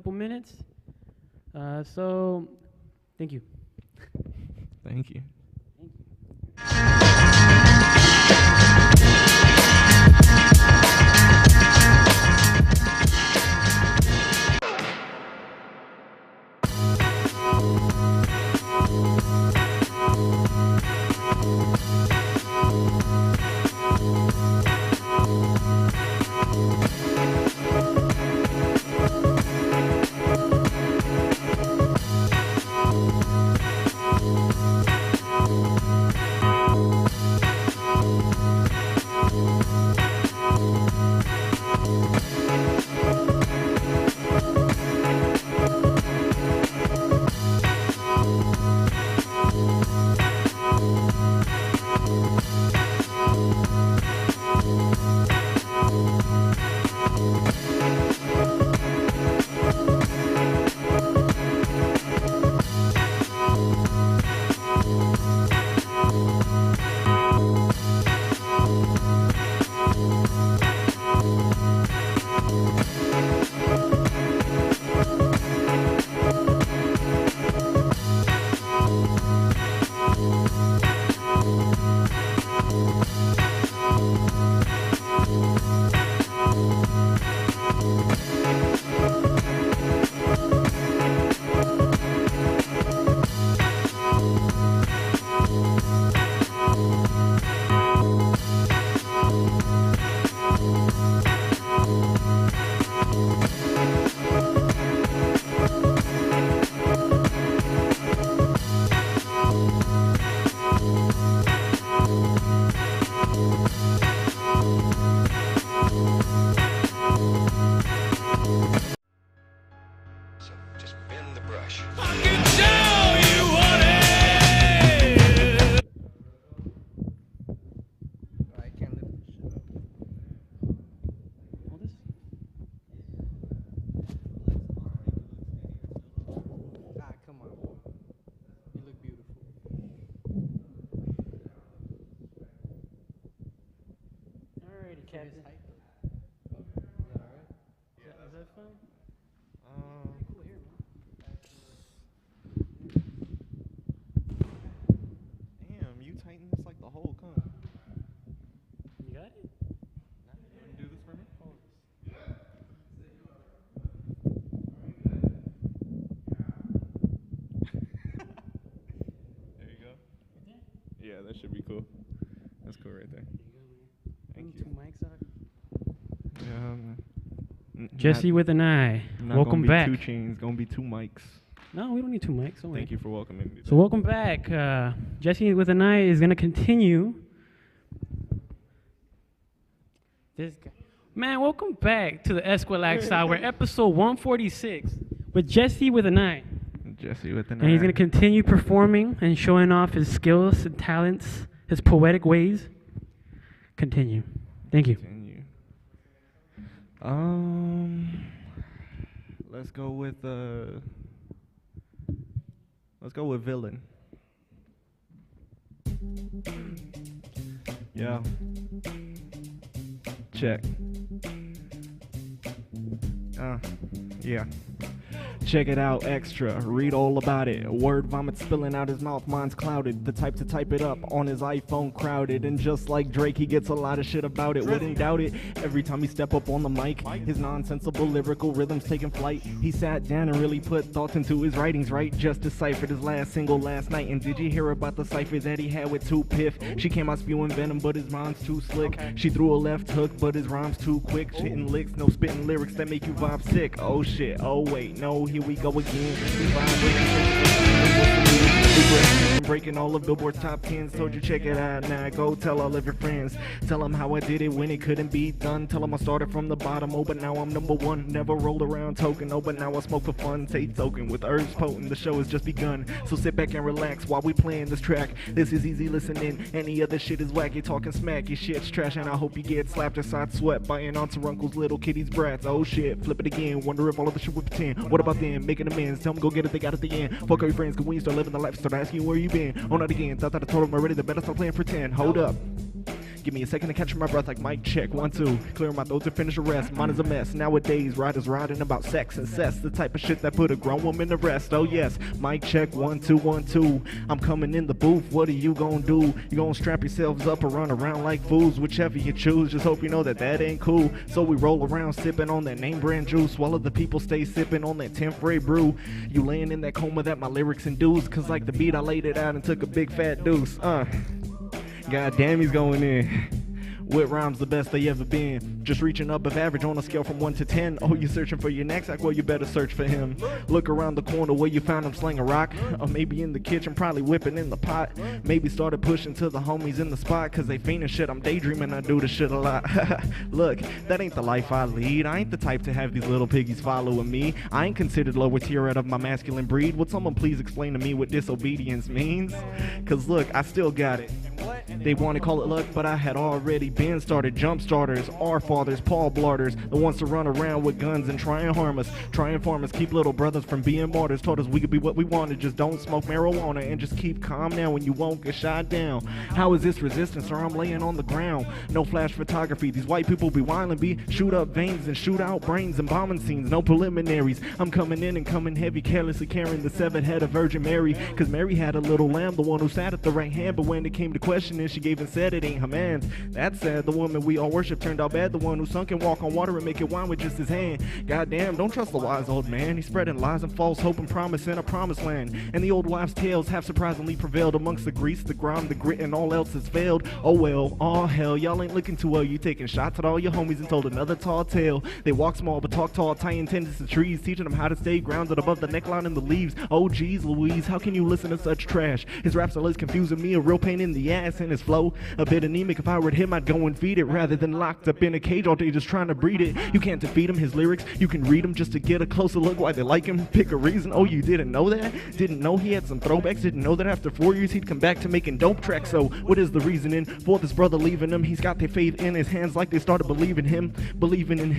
couple minutes. So, thank you. Thank you. Captain. Is that fine? Cool hair, man. Damn, you tighten this like the whole cunt. You got it? You want to do this for me? There you go. Yeah, that should be cool. That's cool right there. Thank you. 2 mics out. Jessiewithaneye. Welcome back. 2 chains, gonna be 2 mics. No, we don't need 2 mics. Don't Thank you for welcoming me. So welcome back. Jessiewithaneye is gonna continue. This guy, man, welcome back to the Eskwilax Hour, episode 146, with Jessiewithaneye. Jessiewithaneye. And he's gonna continue performing and showing off his skills and talents, his poetic ways. Continue. Thank you. Let's go with villain. Yeah. Check. Yeah. Check it out, extra, read all about it. Word vomit spilling out his mouth, mind's clouded. The type to type it up on his iPhone crowded. And just like Drake, he gets a lot of shit about it. Wouldn't doubt it, every time he step up on the mic. His nonsensible lyrical rhythms taking flight. He sat down and really put thoughts into his writings, right? Just deciphered his last single last night. And did you hear about the cipher that he had with 2 Piff? She came out spewing venom, but his rhymes too slick. She threw a left hook, but his rhymes too quick. Hitting licks, no spitting lyrics that make you vibe sick. Oh shit, oh wait, no, here we go again. Breaking all of Billboard's top 10s. Told you check it out now. Go tell all of your friends. Tell them how I did it when it couldn't be done. Tell them I started from the bottom. Oh, but now I'm number 1. Never rolled around token. Oh, but now I smoke for fun. Take token with herbs potent. The show has just begun. So sit back and relax while we playing this track. This is easy listening. Any other shit is wacky. Talking smack. Your shit's trash. And I hope you get slapped inside sweat by an aunts or uncle's little kitty's brats. Oh shit. Flip it again. Wonder if all of the shit would pretend. What about them? Making amends. Tell them go get it. They got it at the end. Fuck all your friends. Cause when you start living the life, start asking where you been. Oh, not again. Thought that I told them already. They better start playing pretend. Hold up. Give me a second to catch my breath like mic check, 1, 2. Clear my throat to finish the rest. Mine is a mess. Nowadays, writers writing about sex and cess, the type of shit that put a grown woman to rest. Oh yes, mic check, 1, 2, 1, 2. I'm coming in the booth. What are you gonna do? You gonna strap yourselves up or run around like fools? Whichever you choose. Just hope you know that ain't cool. So we roll around sipping on that name brand juice, while other people stay sipping on that 10th grade brew. You laying in that coma that my lyrics induce, cause like the beat I laid it out and took a big fat deuce. God damn, he's going in. What rhymes the best they ever been? Just reaching up of average on a scale from 1 to 10. Oh, you searching for your next act? Well, you better search for him. Look around the corner where you found him slinging a rock. Or maybe in the kitchen, probably whipping in the pot. Maybe started pushing to the homies in the spot, cause they fiending shit. I'm daydreaming, I do this shit a lot. Look, that ain't the life I lead. I ain't the type to have these little piggies following me. I ain't considered lower tier out of my masculine breed. Would someone please explain to me what disobedience means? Cause look, I still got it. They want to call it luck, but I had already been started. Jump starters, our fathers, Paul Blarders, the ones to run around with guns and try and harm us. Try and farm us, keep little brothers from being martyrs. Told us we could be what we wanted, just don't smoke marijuana and just keep calm now when you won't get shot down. How is this resistance, or I'm laying on the ground? No flash photography, these white people be wildin' be. Shoot up veins and shoot out brains and bombing scenes, no preliminaries. I'm coming in and coming heavy, carelessly carrying the severed head of Virgin Mary. Cause Mary had a little lamb, the one who sat at the right hand, but when it came to questioning, she gave and said it ain't her man's. That's sad, the woman we all worship turned out bad, the one who sunk and walk on water and make it wine with just his hand. Goddamn, don't trust the wise old man. He's spreading lies and false hope and promise in a promised land. And the old wives' tales have surprisingly prevailed amongst the grease, the grime, the grit, and all else has failed. Oh well, all hell, y'all ain't looking too well. You taking shots at all your homies and told another tall tale. They walk small but talk tall, tying tendons to trees, teaching them how to stay grounded above the neckline and the leaves. Oh geez Louise, how can you listen to such trash? His raps are less confusing me, a real pain in the ass, and his flow a bit anemic. If I were him, I'd go and feed it rather than locked up in a cage all day just trying to breed it. You can't defeat him, his lyrics, you can read them just to get a closer look why they like him. Pick a reason. Oh, you didn't know that? Didn't know he had some throwbacks? Didn't know that after 4 years he'd come back to making dope tracks? So what is the reasoning for this brother leaving him? He's got their faith in his hands like they started believing him, believing in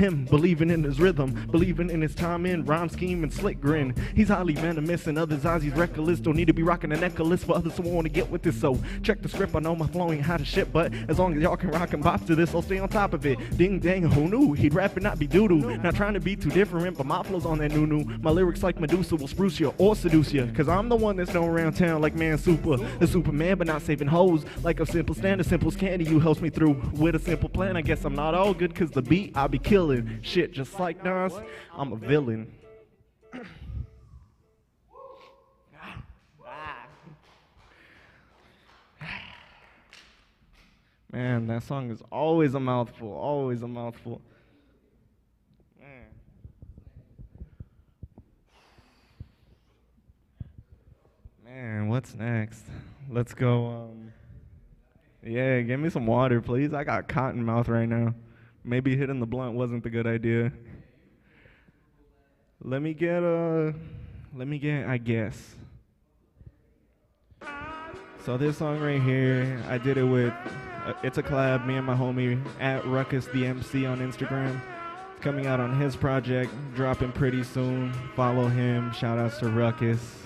his rhythm, believing in his time in rhyme scheme and slick grin. He's highly venomous in others' eyes, he's reckless. Don't need to be rocking a necklace for others who want to get with this. So check the script, I know my flow ain't hot as shit, but as long as y'all can rock and bop to this, I'll stay on top of it. Ding dang, who knew? He'd rap and not be doo-doo. Not trying to be too different, but my flow's on that new. My lyrics like Medusa will spruce you or seduce you, cause I'm the one that's known around town like Man Super, the Superman, but not saving hoes. Like a simple stand, as simple as candy, you helps me through with a simple plan. I guess I'm not all good, cause the beat I be killing. Shit, just like Nas, I'm a villain. Man, that song is always a mouthful, always a mouthful. Man, what's next? Let's go, yeah, give me some water, please. I got cotton mouth right now. Maybe hitting the blunt wasn't the good idea. Let me get, I guess. So this song right here, I did it with, it's a collab, me and my homie at Ruckus the MC on Instagram. It's coming out on his project, dropping pretty soon. Follow him, shout outs to Ruckus.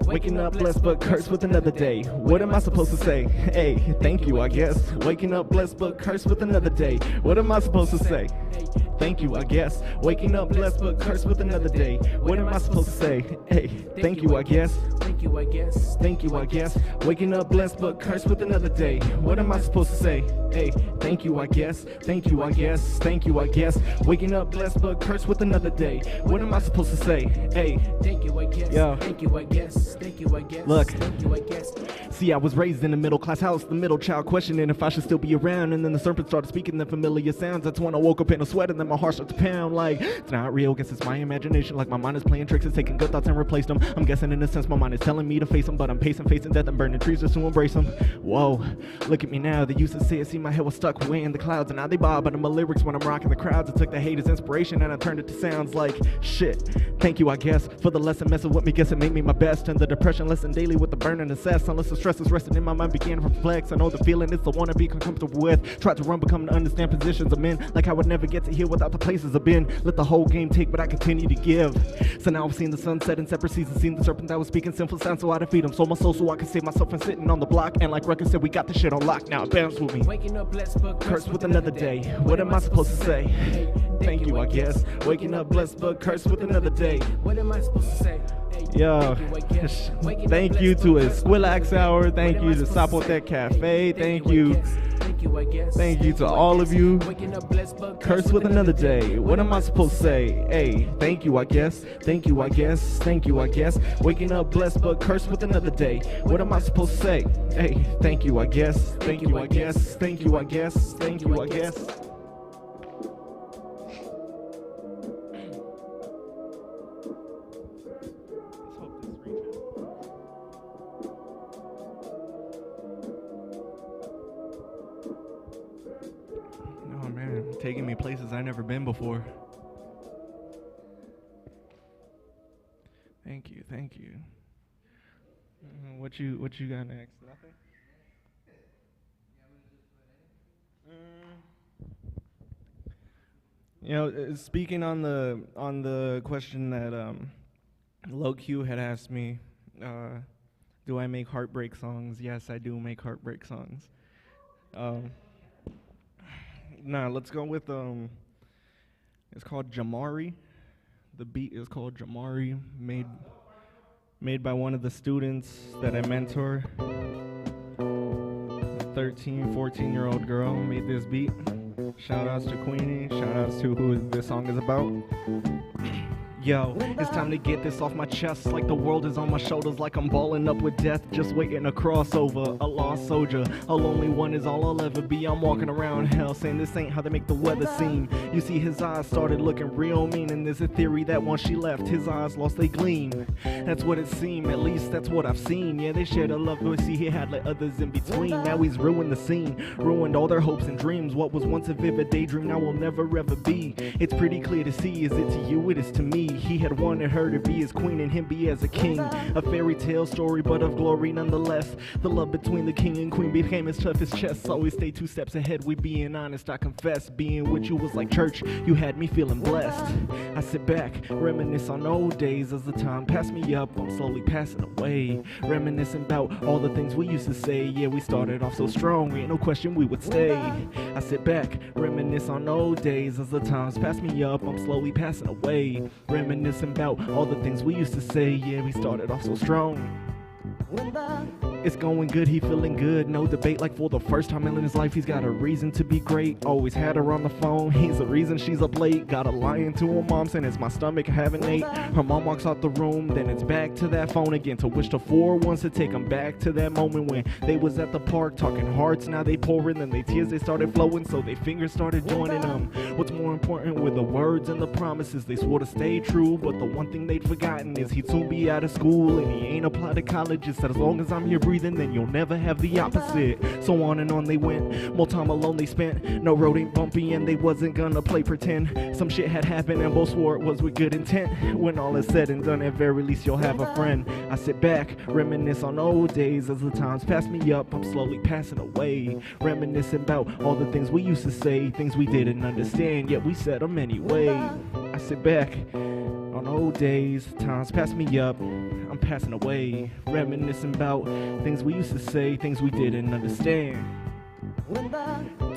Waking up blessed but cursed with another day. What am I supposed to say? Hey, thank you, I guess. Waking up blessed but cursed with another day. What am I supposed to say? Thank you, I guess. Waking up blessed but cursed with another day. What am I supposed to say? Hey, thank you, I guess. Thank you, I guess. Thank you, I guess. Waking up blessed but cursed with another day. What am I supposed to say? Hey, thank you, I guess. Thank you, I guess. Thank you, I guess. Waking up blessed but cursed with another day. What am I supposed to say? Hey, thank you, I guess. Yo. Thank you, I guess. Thank you, I guess. Look. Thank you, I guess. See, I was raised in a middle class house, the middle child questioning if I should still be around, and then the serpent started speaking the familiar sounds. That's when I woke up in a sweat, and then my heart started to pound like it's not real. Guess it's my imagination, like my mind is playing tricks. It's taking good thoughts and replaced them. I'm guessing in a sense my mind is telling me to face them, but I'm facing death and burning trees just to embrace them. Whoa, look at me now. They used to say it, see my head was stuck way in the clouds, and now they bob out of my lyrics when I'm rocking the crowds. I took the hate as inspiration and I turned it to sounds like shit. Thank you, I guess, for the lesson messing with me. Guess it made me my best, and the depression lesson daily with the burning assess. Unless the stress is resting in my mind, began to reflect. I know the feeling it's the one to be comfortable with. Tried to run, become to understand positions of men, like I would never get to hear what without the places I've been. Let the whole game take, but I continue to give. So now I've seen the sunset in separate seasons, seen the serpent that was speaking sinful sounds, so I defeat him. Sold my soul so I can save myself from sitting on the block. And like Ruckus said, we got this shit on lock now. Bounce with me. Waking up blessed but Cursed with another day. What am I supposed to say? Thank you, I guess. Waking up blessed but cursed with another day. What am I supposed to say? Yo, thank you to Eskwilax Hour. Thank you to Sapotec Cafe. Thank you. Thank you to all of you. Cursed with another day. What am I supposed to say? Hey, thank you, I guess. Thank you, I guess. Thank you, I guess. Waking up blessed but cursed with another day. What am I supposed to say? Hey, thank you, I guess. Thank you, I guess. Thank you, I guess. Thank you, I guess. Oh man, taking me places I've never been before. Thank you, thank you. What you got next? Nothing? You know, speaking on the question that Low Q had asked me, do I make heartbreak songs? Yes, I do make heartbreak songs. Nah, let's go with it's called Jamari. The beat is called Jamari, made by one of the students that I mentor. A 13, 14-year-old girl made this beat. Shout outs to Queenie, shout outs to who this song is about. Yo, it's time to get this off my chest, like the world is on my shoulders, like I'm balling up with death, just waiting to cross over. A lost soldier, a lonely one is all I'll ever be. I'm walking around hell saying this ain't how they make the weather seem. You see his eyes started looking real mean, and there's a theory that once she left, his eyes lost their gleam. That's what it seemed, at least that's what I've seen. Yeah, they shared a love, but see he had like others in between. Now he's ruined the scene, ruined all their hopes and dreams. What was once a vivid daydream now will never ever be. It's pretty clear to see, is it to you, it is to me. He had wanted her to be his queen and him be as a king. A fairy tale story, but of glory nonetheless. The love between the king and queen became his toughest chest. Always stay 2 steps ahead, we being honest, I confess. Being with you was like church, you had me feeling blessed. I sit back, reminisce on old days. As the time passed me up, I'm slowly passing away. Reminiscing about all the things we used to say. Yeah, we started off so strong, ain't no question we would stay. I sit back, reminisce on old days. As the times pass me up, I'm slowly passing away. Reminiscing about all the things we used to say. Yeah, we started off so strong. It's going good, he feeling good, no debate. Like for the first time in his life, he's got a reason to be great. Always had her on the phone, he's the reason she's up late. Got a lying to her mom saying it's my stomach having ate. Her mom walks out the room, then it's back to that phone again. To wish the 4 wants to take him back to that moment when they was at the park talking hearts. Now they pouring, then they tears they started flowing, so they fingers started joining them. What's more important were the words and the promises. They swore to stay true, but the one thing they'd forgotten is he'd soon be out of school and he ain't applied to college. Just said as long as I'm here breathing, then you'll never have the opposite. So on and on they went, more time alone they spent. No road ain't bumpy and they wasn't gonna play pretend. Some shit had happened and both swore it was with good intent. When all is said and done, at very least you'll have a friend. I sit back, reminisce on old days. As the times pass me up, I'm slowly passing away. Reminiscing about all the things we used to say, things we didn't understand, yet we said them anyway. I sit back on old days, times pass me up, I'm passing away. Reminiscing about things we used to say, things we didn't understand.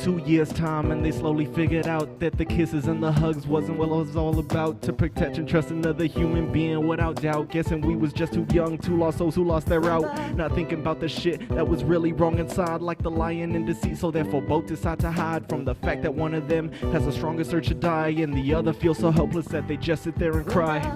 2 years time and they slowly figured out that the kisses and the hugs wasn't what it was all about. To protect and trust another human being without doubt. Guessing we was just too young, too lost souls who lost their route. Not thinking about the shit that was really wrong inside, like the lying and deceit. So therefore both decide to hide from the fact that one of them has a stronger urge to die, and the other feels so helpless that they just sit there and cry.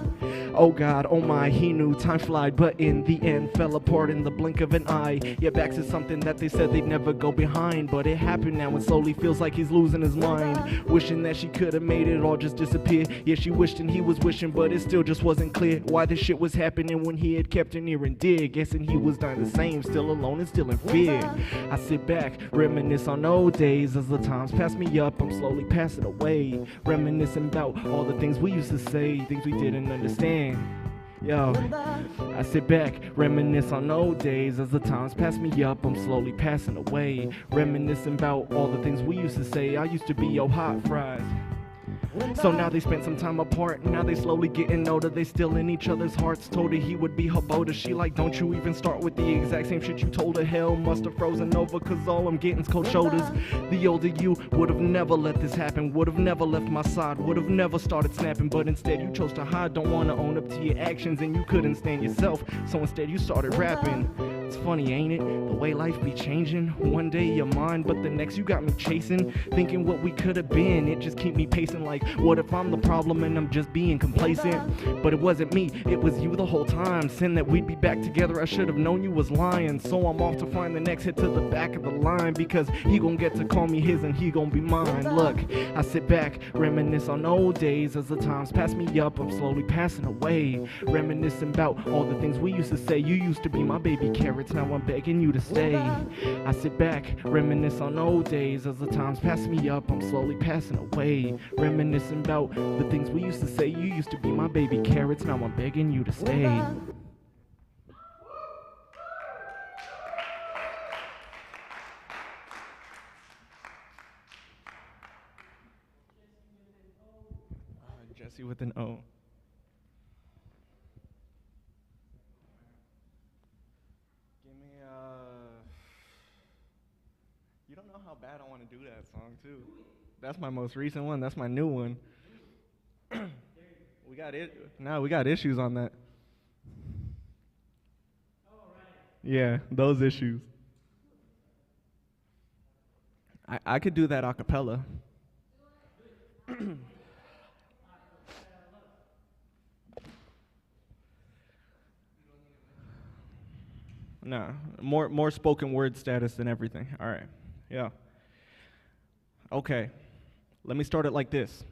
Oh God, oh my, he knew time flied, but in the end fell apart in the blink of an eye. Yeah, back to something that they said they'd never go behind, but it happened now and slowly feels like he's losing his mind. Wishing that she could have made it all just disappear. Yeah, she wished and he was wishing, but it still just wasn't clear why this shit was happening when he had kept her near and dear. Guessing he was dying the same, still alone and still in fear. I sit back, reminisce on old days. As the times pass me up, I'm slowly passing away. Reminiscing about all the things we used to say, things we didn't understand. Yo, I sit back, reminisce on old days. As the times pass me up, I'm slowly passing away. Reminiscing about all the things we used to say. I used to be your hot fries. So now they spent some time apart. Now they slowly getting older. They still in each other's hearts. Told her he would be her boulder. She like, don't you even start with the exact same shit you told her. Hell must have frozen over, cause all I'm getting's cold shoulders. The older you would have never let this happen. Would have never left my side. Would have never started snapping. But instead you chose to hide. Don't wanna own up to your actions, and you couldn't stand yourself. So instead you started rapping. It's funny, ain't it? The way life be changing. One day you're mine, but the next you got me chasing. Thinking what we could have been. It just keep me pacing like, what if I'm the problem and I'm just being complacent? But it wasn't me, it was you the whole time. Saying that we'd be back together, I should have known you was lying. So I'm off to find the next hit to the back of the line, because he gon' get to call me his and he gon' be mine. Look, I sit back, reminisce on old days. As the times pass me up, I'm slowly passing away. Reminiscing about all the things we used to say. You used to be my baby carrots, now I'm begging you to stay. I sit back, reminisce on old days. As the times pass me up, I'm slowly passing away. Reminiscing about the things we used to say. You used to be my baby carrots, now I'm begging you to stay. Jesse with an O. Give me you don't know how bad I want to do that song too. That's my most recent one. That's my new one. We got it. No, we got issues on that. Yeah, those issues. I could do that a cappella. Nah, more spoken word status than everything. All right, yeah. Okay, let me start it like this.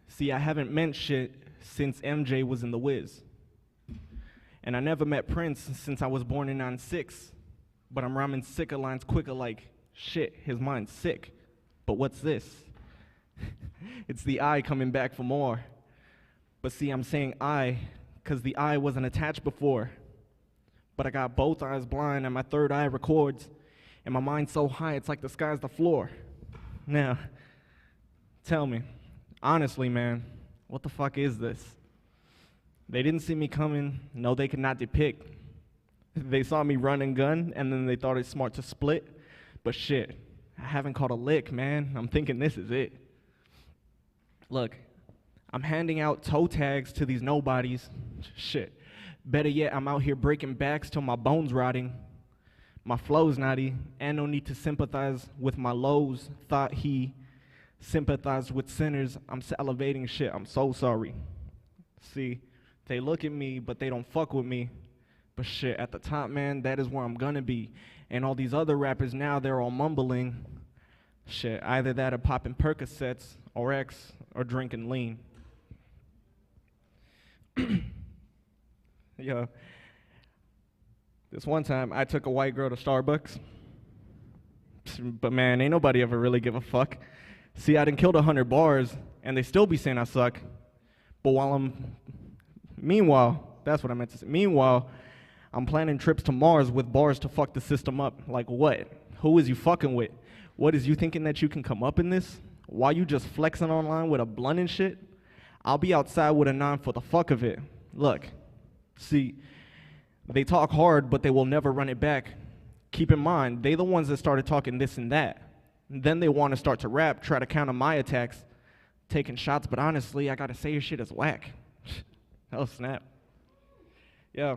See, I haven't meant shit since MJ was in The Wiz. And I never met Prince since I was born in '96. But I'm rhyming sicker lines quicker like, shit, his mind's sick. But what's this? It's the I coming back for more. But see, I'm saying I, cause the I wasn't attached before. But I got both eyes blind and my third eye records. And my mind's so high, it's like the sky's the floor. Now, tell me, honestly, man, what the fuck is this? They didn't see me coming, no, they could not depict. They saw me run and gun, and then they thought it's smart to split. But shit, I haven't caught a lick, man. I'm thinking this is it. Look, I'm handing out toe tags to these nobodies. Shit. Better yet, I'm out here breaking backs till my bones rotting. My flow's naughty, and no need to sympathize with my lows. Thought he sympathized with sinners. I'm salivating shit, I'm so sorry. See, they look at me, but they don't fuck with me. But shit, at the top, man, that is where I'm gonna be. And all these other rappers now, they're all mumbling. Shit, either that or popping Percocets, or X, or drinking lean. Yo, this one time, I took a white girl to Starbucks. But man, ain't nobody ever really give a fuck. See, I done killed 100 bars, and they still be saying I suck. But meanwhile, that's what I meant to say. Meanwhile, I'm planning trips to Mars with bars to fuck the system up. Like what? Who is you fucking with? What is you thinking that you can come up in this? Why you just flexing online with a blunt and shit? I'll be outside with a 9 for the fuck of it. Look, see, they talk hard, but they will never run it back. Keep in mind, they the ones that started talking this and that. And then they want to start to rap, try to counter my attacks, taking shots, but honestly, I gotta say your shit is whack. Oh, snap. Yeah.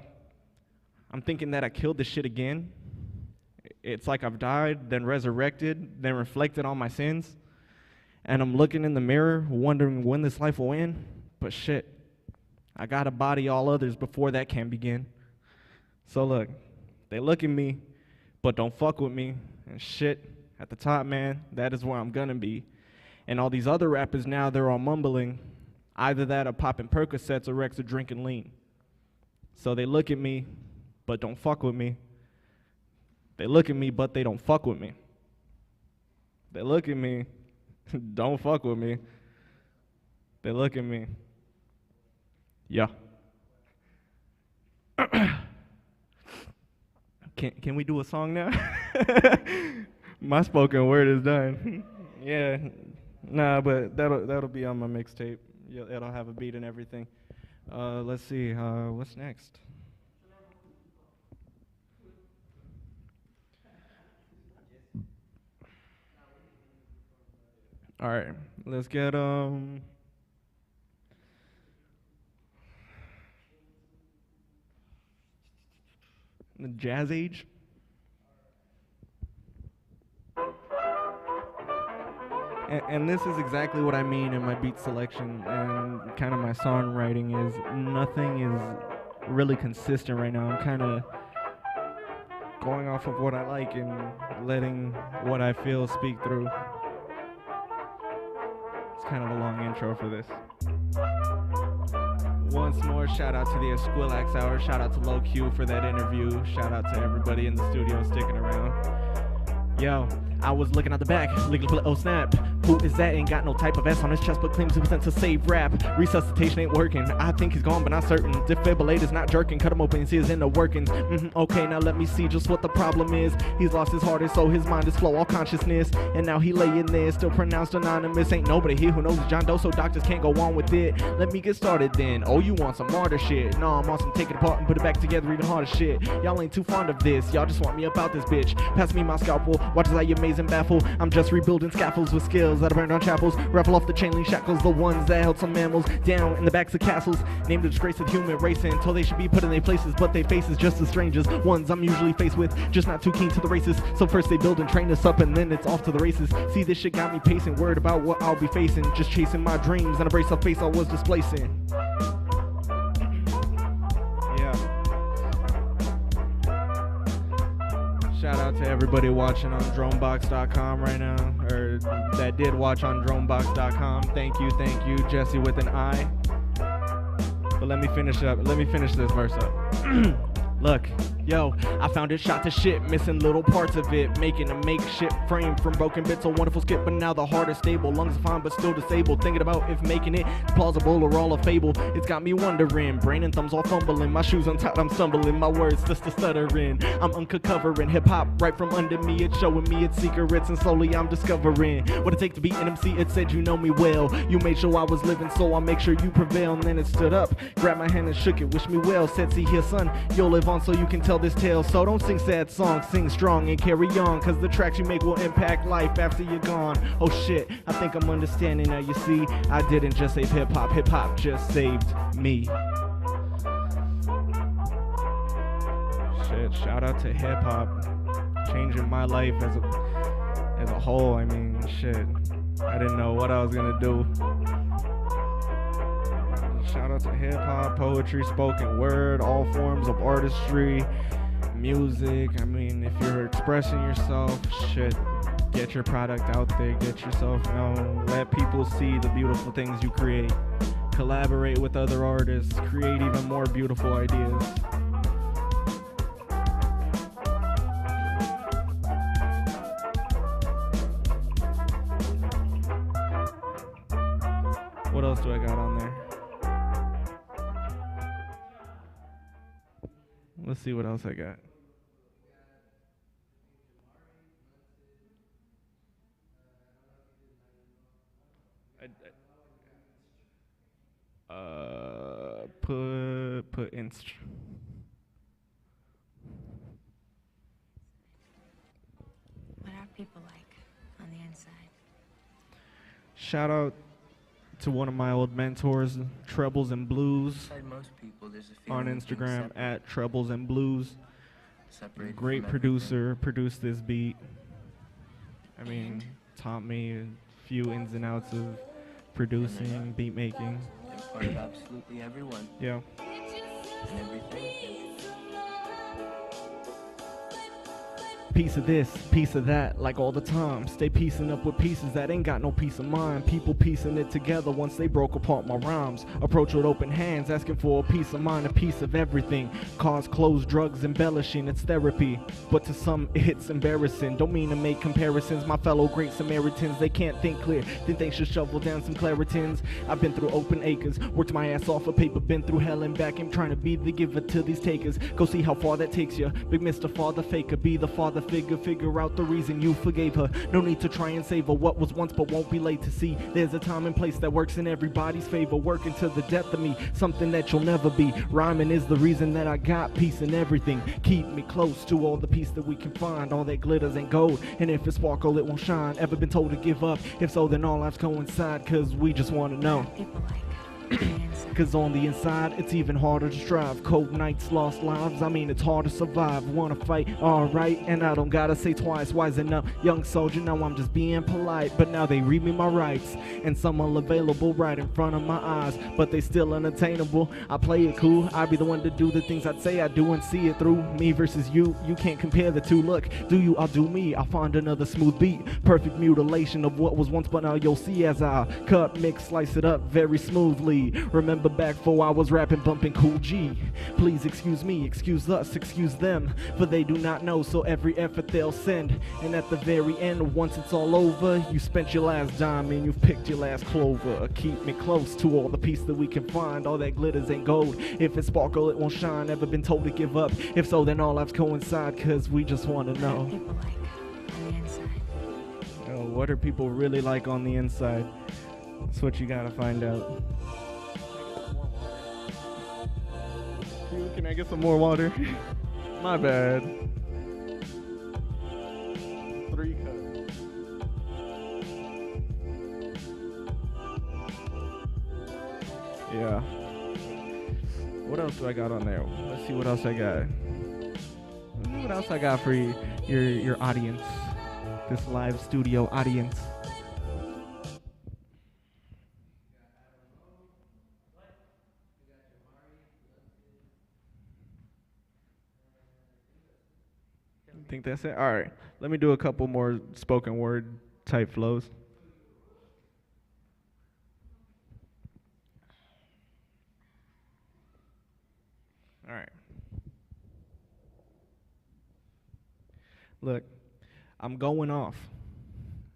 I'm thinking that I killed this shit again. It's like I've died, then resurrected, then reflected on my sins. And I'm looking in the mirror, wondering when this life will end. But shit, I gotta body all others before that can begin. So look, they look at me, but don't fuck with me. And shit, at the top, man, that is where I'm gonna be. And all these other rappers now, they're all mumbling. Either that or popping Percocets or Rex or drinking lean. So they look at me, but don't fuck with me. They look at me, but they don't fuck with me. They look at me, don't fuck with me. They look at me. Yeah. Can we do a song now? My spoken word is done. Yeah. Nah, but that'll be on my mixtape. Yeah, it'll have a beat and everything. Let's see. What's next? All right, let's get the Jazz Age. And this is exactly what I mean in my beat selection and kind of my songwriting is nothing is really consistent right now. I'm kind of going off of what I like and letting what I feel speak through. It's kind of a long intro for this. Once more, shout out to the Eskwilax Hour. Shout out to Low Q for that interview. Shout out to everybody in the studio sticking around. Yo, I was looking at the back, oh snap. Who is that? Ain't got no type of S on his chest, but claims he was sent to save rap. Resuscitation ain't working. I think he's gone, but not certain. Defibrillator's not jerking. Cut him open and see his inner workings. Okay, now let me see just what the problem is. He's lost his heart and so his mind is flow all consciousness. And now he laying there, still pronounced anonymous. Ain't nobody here who knows John Doe, so doctors can't go on with it. Let me get started then. Oh, you want some harder shit? No, I'm on some take it apart and put it back together even harder shit. Y'all ain't too fond of this. Y'all just want me about this bitch. Pass me my scalpel. Watch as I amaze and baffle. I'm just rebuilding scaffolds with skills that are burned on chapels. Raffle off the chain link shackles, the ones that held some mammals down in the backs of castles. Named a disgrace of human race and told they should be put in their places, but they faces just as strangers. Ones I'm usually faced with, just not too keen to the races. So first they build and train us up and then it's off to the races. See, this shit got me pacing, worried about what I'll be facing. Just chasing my dreams and a brace of face I was displacing. Shout out to everybody watching on dronebox.com right now, or that did watch on dronebox.com. Thank you, Jessiewithaneye. But let me finish this verse up. Look, yo, I found it shot to shit, missing little parts of it, making a makeshift frame from broken bits, a wonderful skip, but now the heart is stable, lungs are fine but still disabled, thinking about if making it plausible or all a fable. It's got me wondering, brain and thumbs all fumbling, my shoes untied, I'm stumbling, my words just a stuttering. I'm uncovering hip-hop right from under me, it's showing me its secrets, and slowly I'm discovering what it takes to be an MC. It said you know me well, you made sure I was living, so I'll make sure you prevail. And then it stood up, grabbed my hand and shook it, wish me well, said see here son, you'll live on so you can tell this tale. So don't sing sad songs, sing strong and carry on, cause the tracks you make will impact life after you're gone. Oh shit, I think I'm understanding now. You see, I didn't just save hip-hop just saved me. Shit, shout out to hip-hop changing my life as a whole. I mean, shit, I didn't know what I was gonna do. Shout out to hip-hop, poetry, spoken word, all forms of artistry, music. I mean, if you're expressing yourself, shit, get your product out there, get yourself known, let people see the beautiful things you create, collaborate with other artists, create even more beautiful ideas. What else do I got on there? Let's see what else I got. Put inst. What are people like on the inside? Shout out to one of my old mentors, Trebles and Blues, Most people, there's a on feeling of being Instagram separate, at Trebles and Blues. separated Great from producer, produced this beat. I mean, taught me a few ins and outs of producing, beat making. everything. They're part of absolutely everyone Yeah. and everything. Piece of this, piece of that, like all the time. Stay piecing up with pieces that ain't got no peace of mind. People piecing it together once they broke apart my rhymes. Approach with open hands, asking for a piece of mind, a piece of everything. Cars, clothes, drugs, embellishing, it's therapy. But to some, it's embarrassing. Don't mean to make comparisons. My fellow great Samaritans, they can't think clear. Think they should shovel down some Claritins. I've been through open acres, worked my ass off of paper, been through hell and back. I'm trying to be the giver to these takers. Go see how far that takes you. Big Mr. Father Faker, be the father figure out the reason you forgave her. No need to try and save her what was once but won't be late to see. There's a time and place that works in everybody's favor. Working to the depth of me, something that you'll never be. Rhyming is the reason that I got peace in everything. Keep me close to all the peace that we can find. All that glitters ain't gold, and if it sparkle it won't shine. Ever been told to give up? If so, then all lives coincide, cause we just wanna know. People like on the inside. Cause on the inside, it's even harder to strive. Cold nights, lost lives, I mean it's hard to survive. Wanna fight, alright, and I don't gotta say twice. Wisen up, young soldier, now I'm just being polite. But now they read me my rights, and some are available right in front of my eyes. But they still unattainable, I play it cool. I be the one to do the things I'd say I do and see it through. Me versus you, you can't compare the two. Look, do you, I'll do me, I'll find another smooth beat. Perfect mutilation of what was once, but now you'll see as I cut, mix, slice it up very smoothly. Remember back 4 hours rapping, bumping Cool G. Please excuse me, excuse us, excuse them, for they do not know, so every effort they'll send. And at the very end, once it's all over, you spent your last dime and you've picked your last clover. Keep me close to all the peace that we can find. All that glitters ain't gold, if it sparkle it won't shine. Ever been told to give up? If so, then all lives coincide, cause we just wanna know. People like on the inside. Oh, what are people really like on the inside? That's what you gotta find out. Can I get some more water? My bad. 3 cups. Yeah. What else do I got on there? Let's see what else I got. Let's see what else I got for your audience. This live studio audience. Think that's it? All right. Let me do a couple more spoken word type flows. All right. Look, I'm going off,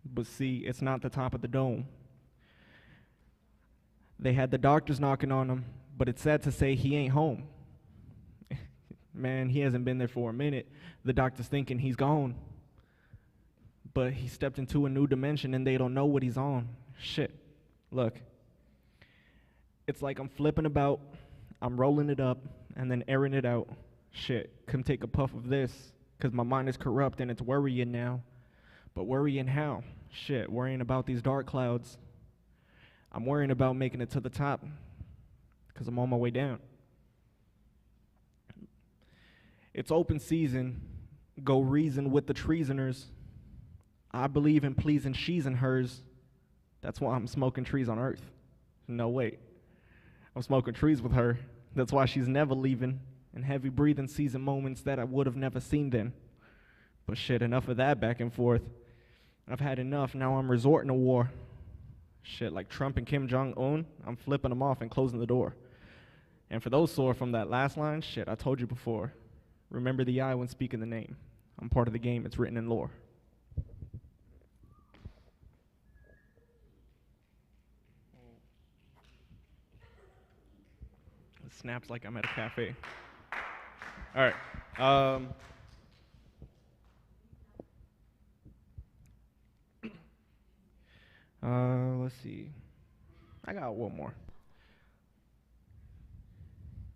but see, it's not the top of the dome. They had the doctors knocking on him, but it's sad to say he ain't home. Man, he hasn't been there for a minute. The doctor's thinking he's gone. But he stepped into a new dimension and they don't know what he's on. Shit. Look. It's like I'm flipping about, I'm rolling it up, and then airing it out. Shit. Come take a puff of this, because my mind is corrupt and it's worrying now. But worrying how? Shit, worrying about these dark clouds. I'm worrying about making it to the top, because I'm on my way down. It's open season, go reason with the treasoners. I believe in pleasing she's and hers. That's why I'm smoking trees on earth. No, wait. I'm smoking trees with her. That's why she's never leaving. And heavy breathing season moments that I would have never seen then. But shit, enough of that back and forth. I've had enough, now I'm resorting to war. Shit, like Trump and Kim Jong-un, I'm flipping them off and closing the door. And for those sore from that last line, shit, I told you before. Remember the I when speaking the name. I'm part of the game, it's written in lore. It snaps like I'm at a cafe. All right. Let's see. I got one more.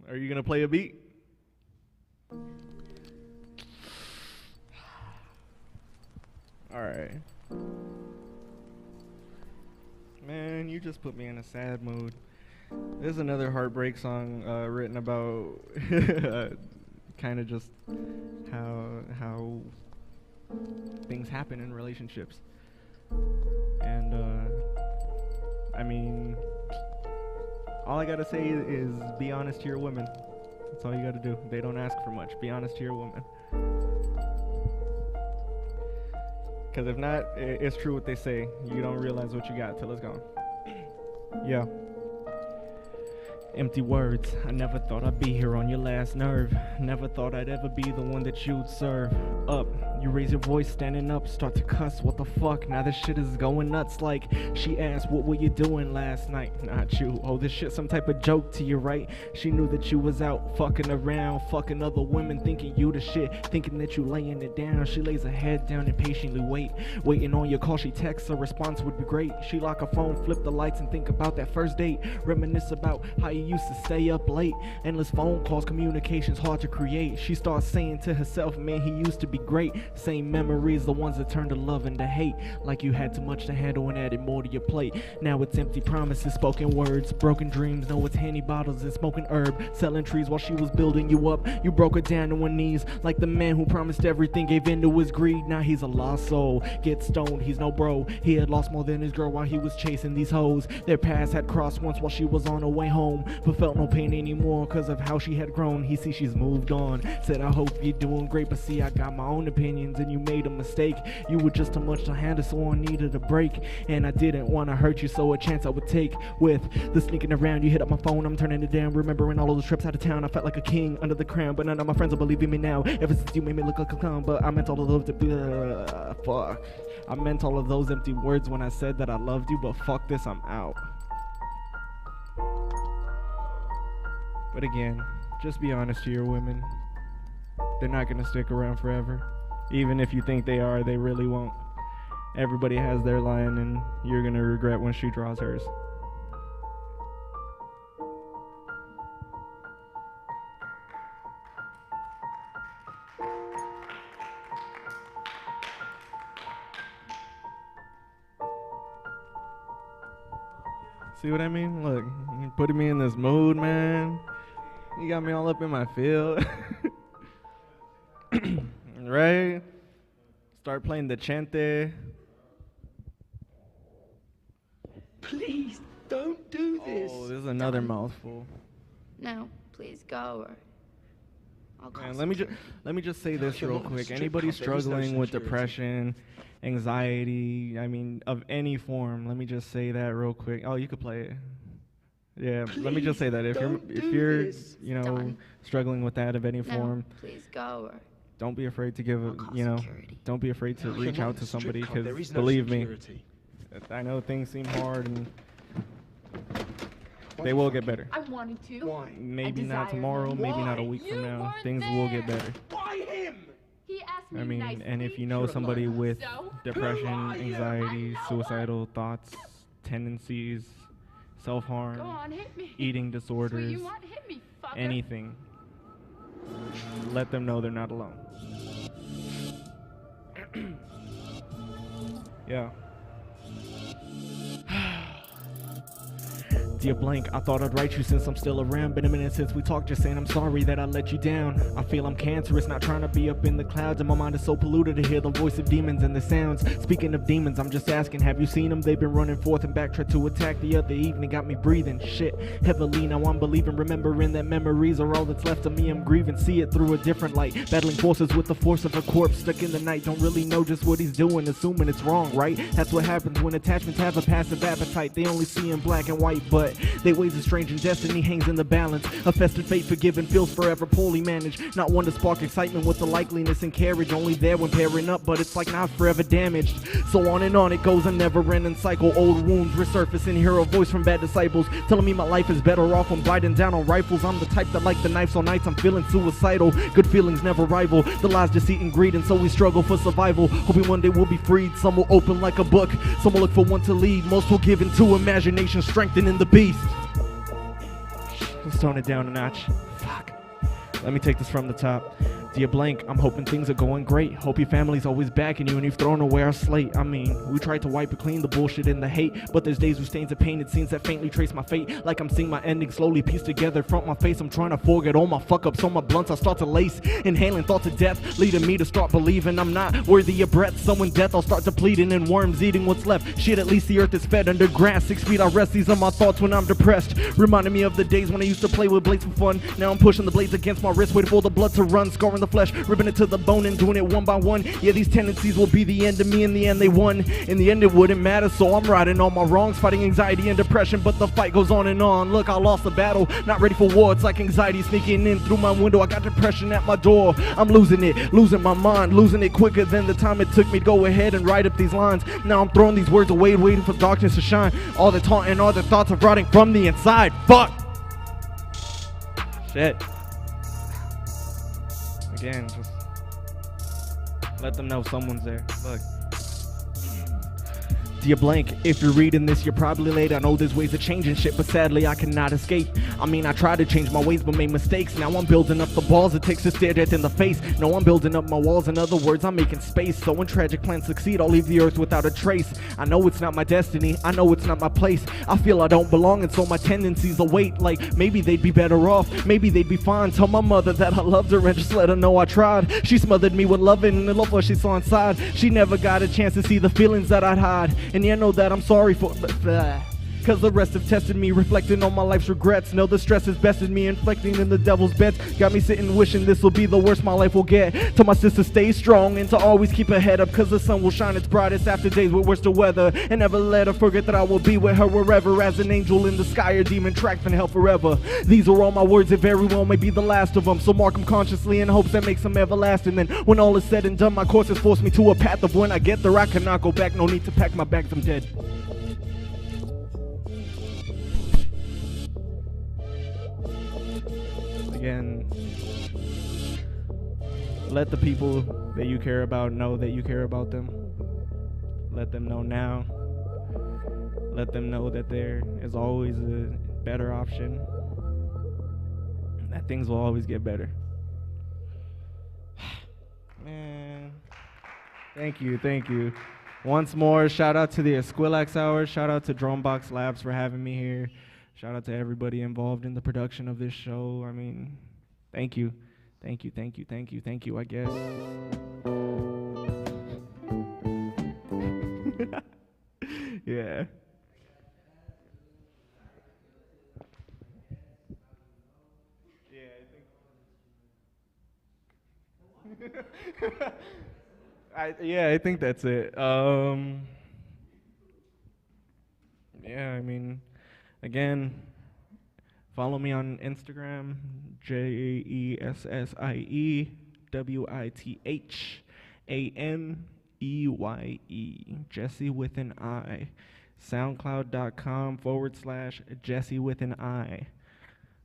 Are you gonna play a beat? All right. Man, you just put me in a sad mood. There's another heartbreak song written about kind of just how things happen in relationships. And I mean, all I gotta say is be honest to your women. That's all you gotta do. They don't ask for much. Be honest to your woman. Because if not, it's true what they say. You don't realize what you got till it's gone. Yeah. Empty words. I never thought I'd be here on your last nerve. Never thought I'd ever be the one that you'd serve up. You raise your voice, standing up, start to cuss. What the fuck? Now this shit is going nuts. Like, she asked, what were you doing last night? Not you. Oh, this shit some type of joke to you, right? She knew that you was out fucking around, fucking other women, thinking you the shit, thinking that you laying it down. She lays her head down and patiently waiting on your call. She texts, a response would be great. She lock her phone, flip the lights, and think about that first date. Reminisce about how you used to stay up late. Endless phone calls, communication's hard to create. She starts saying to herself, man, he used to be great. Same memories, the ones that turned to love and to hate. Like you had too much to handle and added more to your plate. Now it's empty promises, spoken words, broken dreams. No, it's handy bottles and smoking herb. Selling trees while she was building you up. You broke her down to her knees, like the man who promised everything, gave in to his greed. Now he's a lost soul, get stoned, he's no bro. He had lost more than his girl while he was chasing these hoes. Their paths had crossed once while she was on her way home, but felt no pain anymore cause of how she had grown. He sees she's moved on, said I hope you're doing great, but see I got my own opinions and you made a mistake. You were just too much to handle, so I needed a break, and I didn't want to hurt you, so a chance I would take. With the sneaking around, you hit up my phone, I'm turning it down. Remembering all of those trips out of town, I felt like a king under the crown, but none of my friends are believing me now. Ever since you made me look like a clown, but I meant all of those fuck. I meant all of those empty words when I said that I loved you, but fuck this, I'm out. But again, just be honest to your women. They're not gonna stick around forever. Even if you think they are, they really won't. Everybody has their line, and you're gonna regret when she draws hers. See what I mean? Look, you're putting me in this mood, man. You got me all up in my field. Right? Start playing the chante. Please don't do this. Oh, this is another mouthful. No, please go, or I'll call Man, security. let me just say this You're real not in a quick. strip Anybody club, there is no struggling with security. depression, anxiety, I mean, of any form, let me just say that real quick. Oh, you could play it. Yeah, let me just say that if don't do you're this. you know Done. struggling with that of any No, form, please go, or don't be afraid to give I'll call you know security. don't be afraid to You're reach not out in to a strip somebody club, because there is no believe me, security. I know things seem hard and Why they the will fuck get better. I wanted to. Why? Maybe not desire tomorrow, him. maybe not a Why? week from You now. weren't Things will get there. better. Why him? He asked me I mean, nicely. and if you know You're a somebody liar. with So? depression, Who are you? anxiety, I know suicidal thoughts, tendencies, self-harm, Go on, hit me. eating That's disorders, what you want, hit me, fucker. anything, let them know they're not alone. Yeah. Dear blank, I thought I'd write you since I'm still around. Been a minute since we talked, just saying I'm sorry that I let you down. I feel I'm cancerous, not trying to be up in the clouds, and my mind is so polluted to hear the voice of demons and the sounds. Speaking of demons, I'm just asking, have you seen them? They've been running forth and back, tried to attack the other evening, got me breathing shit heavily. Now I'm believing, remembering that memories are all that's left of me. I'm grieving, see it through a different light, battling forces with the force of a corpse stuck in the night. Don't really know just what he's doing, assuming it's wrong, right? That's what happens when attachments have a passive appetite. They only see in black and white, but they ways are strange and destiny hangs in the balance. A festive fate forgiven feels forever poorly managed. Not one to spark excitement with the likeliness and carriage. Only there when pairing up, but it's like not forever damaged. So on and on it goes, a never-ending cycle. Old wounds resurfacing, hear a voice from bad disciples telling me my life is better off when biting down on rifles. I'm the type that like the knife, so nights I'm feeling suicidal. Good feelings never rival the lies, deceit, and greed, and so we struggle for survival. Hoping one day we'll be freed. Some will open like a book, some will look for one to lead. Most will give into imagination, strengthening the beast. Let's tone it down a notch. Fuck. Let me take this from the top. Dear blank, I'm hoping things are going great. Hope your family's always backing you and you've thrown away our slate. I mean, we tried to wipe it clean, the bullshit and the hate, but there's days with stains of pain, it seems that faintly trace my fate. Like I'm seeing my ending slowly pieced together front my face. I'm trying to forget all my fuck ups on my blunts. I start to lace, inhaling thoughts of death, leading me to start believing I'm not worthy of breath. So in death I'll start depleting and worms eating what's left. Shit, at least the earth is fed under grass. 6 feet I rest, these are my thoughts when I'm depressed. Reminding me of the days when I used to play with blades for fun. Now I'm pushing the blades against my wrist, waiting for the blood to run, scoring the flesh, ripping it to the bone and doing it one by one. Yeah, these tendencies will be the end of me. In the end, they won. In the end, it wouldn't matter, so I'm righting all my wrongs, fighting anxiety and depression, but the fight goes on and on. Look, I lost the battle, not ready for war. It's like anxiety sneaking in through my window. I got depression at my door. I'm losing it, losing my mind, losing it quicker than the time it took me to go ahead and write up these lines. Now I'm throwing these words away, waiting for darkness to shine. All the taunt and all the thoughts are rotting from the inside. Fuck. Shit. Again, just let them know someone's there. Look. Dear blank, if you're reading this, you're probably late. I know there's ways to change and shit, but sadly I cannot escape. I mean, I tried to change my ways but made mistakes. Now I'm building up the balls it takes to stare death in the face. No, I'm building up my walls. In other words, I'm making space. So when tragic plans succeed, I'll leave the earth without a trace. I know it's not my destiny, I know it's not my place. I feel I don't belong, and so my tendencies will wait. Like, maybe they'd be better off, maybe they'd be fine. Tell my mother that I loved her and just let her know I tried. She smothered me with loving and the love what she saw inside. She never got a chance to see the feelings that I'd hide. And yeah, I know that I'm sorry for cause the rest have tested me, reflecting on my life's regrets. Know the stress has bested me, inflicting in the devil's bets. Got me sitting wishing this will be the worst my life will get. Tell my sister stay strong and to always keep her head up, cause the sun will shine its brightest after days with worse the weather. And never let her forget that I will be with her wherever, as an angel in the sky or demon trapped from hell forever. These are all my words, it very well may be the last of them, so mark them consciously in hopes that makes them everlasting. Then when all is said and done, my course has forced me to a path of when I get there I cannot go back. No need to pack my bags, I'm dead. Again, let the people that you care about know that you care about them. Let them know now. Let them know that there is always a better option, that things will always get better. Man, thank you. Once more, shout out to the Eskwilax Hour. Shout out to Dronebox Labs for having me here. Shout out to everybody involved in the production of this show. I mean, thank you, I guess. Yeah. I think that's it. Yeah, I mean, again, follow me on Instagram, JESSIEWITHANEYE, Jessiewithaneye. SoundCloud.com/Jessiewithaneye.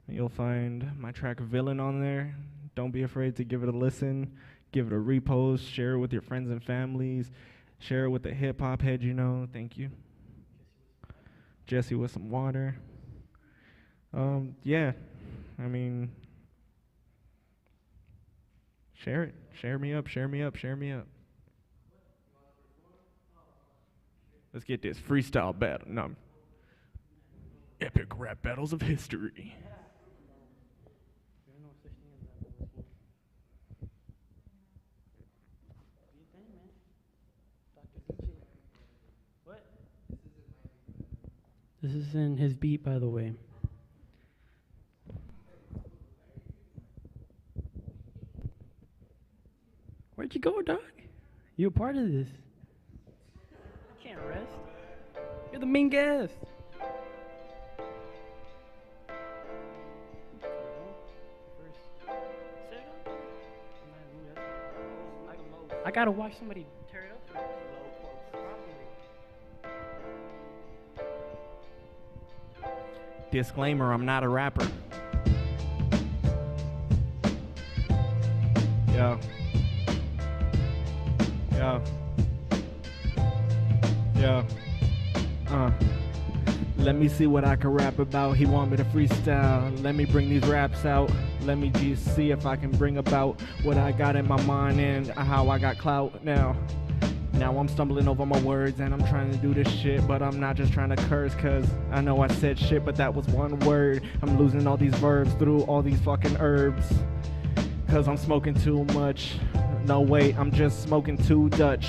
You'll find my track Villain on there. Don't be afraid to give it a listen, give it a repost, share it with your friends and families, share it with a hip hop head you know. Thank you. Jesse with some water. Yeah, I mean, share it. Share me up. Let's get this freestyle battle. No. Epic rap battles of history. This is in his beat, by the way. Where'd you go, dog? You a part of this. You can't rest. You're the main guest. I gotta watch somebody tear it up. Disclaimer, I'm not a rapper. Yo. Let me see what I can rap about. He want me to freestyle. Let me bring these raps out. Let me just see if I can bring about what I got in my mind and how I got clout now. Now I'm stumbling over my words and I'm trying to do this shit, but I'm not just trying to curse, cause I know I said shit, but that was one word. I'm losing all these verbs through all these fucking herbs, cause I'm smoking too much. No wait, I'm just smoking too Dutch.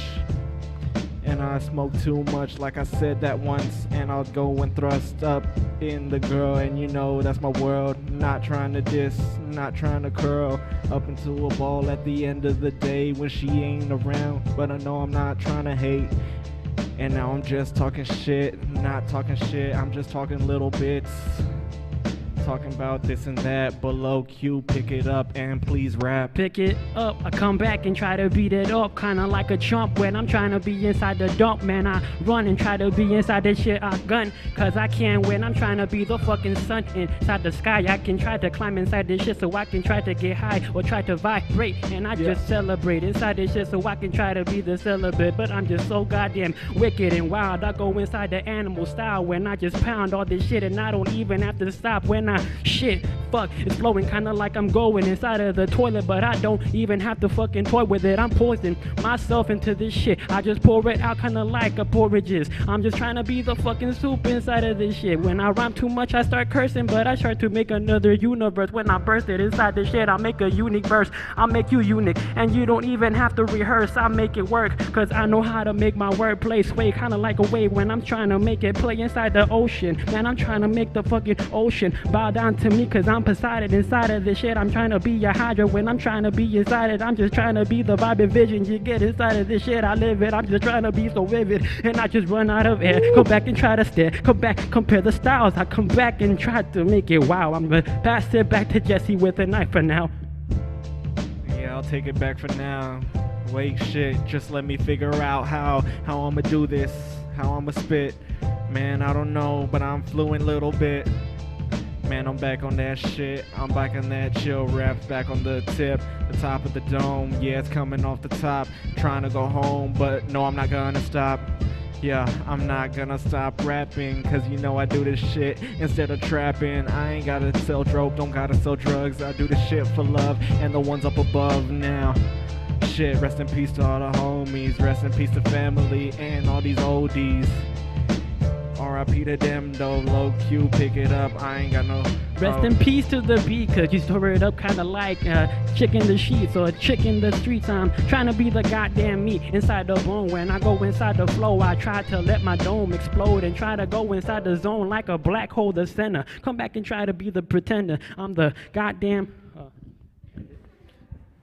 And I smoke too much, like I said that once. And I'll go and thrust up in the girl, and you know that's my world. Not trying to diss, not trying to curl up into a ball at the end of the day when she ain't around. But I know I'm not trying to hate. And now I'm just talking shit, not talking shit, I'm just talking little bits. Talking about this and that, below Q, pick it up and please rap. Pick it up, I come back and try to beat it up, kinda like a chump when I'm trying to be inside the dump. Man, I run and try to be inside the shit I gun, cause I can when I'm trying to be the fucking sun inside the sky. I can try to climb inside this shit so I can try to get high or try to vibrate, and I just celebrate inside this shit so I can try to be the celibate. But I'm just so goddamn wicked and wild, I go inside the animal style when I just pound all this shit and I don't even have to stop when I shit, fuck, it's flowing kinda like I'm going inside of the toilet, but I don't even have to fucking toy with it. I'm poisoning myself into this shit. I just pour it out kinda like a porridges. I'm just trying to be the fucking soup inside of this shit. When I rhyme too much, I start cursing, but I start to make another universe. When I burst it inside this shit, I make a unique verse. I'll make you unique, and you don't even have to rehearse. I make it work, cause I know how to make my wordplay sway kinda like a wave when I'm trying to make it play inside the ocean. Man, I'm trying to make the fucking ocean bow down to me, cause I'm Poseidon inside of this shit. I'm trying to be a Hydra when I'm trying to be inside it. I'm just trying to be the vibrant vision you get inside of this shit. I live it, I'm just trying to be so vivid, and I just run out of air. Come back and try to stare, come back, compare the styles. I come back and try to make it wow. I'm gonna pass it back to Jessiewithaneye for now. Yeah, I'll take it back for now. Wait, shit, just let me figure out how I'ma do this, how I'ma spit. Man, I don't know, but I'm fluent little bit. Man, I'm back on that shit. I'm back on that chill rap, back on the tip, the top of the dome. Yeah, it's coming off the top. Trying to go home, but no, I'm not gonna stop. Yeah, I'm not gonna stop rapping, cause you know I do this shit instead of trapping. I ain't gotta sell dope, don't gotta sell drugs. I do this shit for love and the ones up above now. Shit, rest in peace to all the homies, rest in peace to family and all these oldies. R.I.P. to them though, low Q, pick it up, I ain't got no... Rest in peace to the beat, cause you store it up kinda like chick in the sheets or a chick in the streets. I'm trying to be the goddamn meat inside the bone. When I go inside the flow, I try to let my dome explode and try to go inside the zone like a black hole, the center. Come back and try to be the pretender. I'm the goddamn...